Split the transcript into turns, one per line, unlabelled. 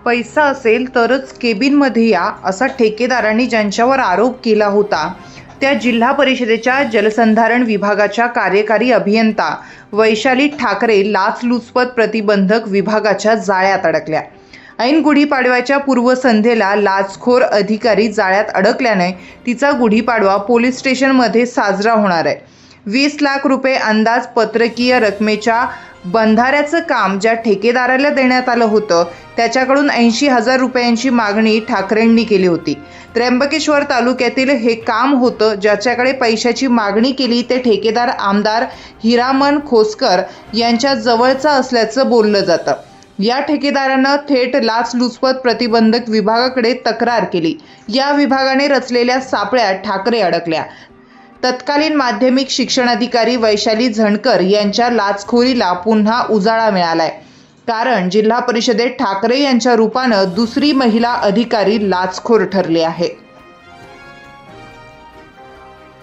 पैसा असेल तरच केबिनमध्ये या असा ठेकेदारांनी ज्यांच्यावर आरोप केला होता त्या जिल्हा परिषदेच्या जलसंधारण विभागाच्या कार्यकारी अभियंता वैशाली ठाकरे लाचलुचपत प्रतिबंधक विभागाच्या जाळ्यात अडकल्या। ऐन गुढीपाडव्याच्या पूर्वसंध्येला लाचखोर अधिकारी जाळ्यात अडकल्याने तिचा गुढीपाडवा पोलीस स्टेशनमध्ये साजरा होणार आहे। 20 लाख रुपये अंदाज पत्रकीय रकमेच्या बंधाऱ्याचं काम ज्या ठेकेदाराला देण्यात आलं होतं त्याच्याकडून 80,000 रुपयांची मागणी ठाकरेंनी केली होती। त्र्यंबकेश्वर तालुक्यातील हे काम होतं ज्याच्याकडे पैशाची मागणी केली ते ठेकेदार आमदार हिरामन खोसकर यांच्या जवळचा असल्याचं बोललं जातं। या ठेकेदारानं थेट लाचलुचपत प्रतिबंधक विभागाकडे तक्रार केली। या विभागाने रचलेल्या सापळ्यात ठाकरे अडकल्या। तत्कालीन माध्यमिक शिक्षणाधिकारी वैशाली झणकर यांच्या लाचखोरीला पुन्हा उजाळा मिळालाय, कारण जिल्हा परिषदेत ठाकरे यांच्या रूपानं दुसरी महिला अधिकारी लाचखोर ठरली आहे।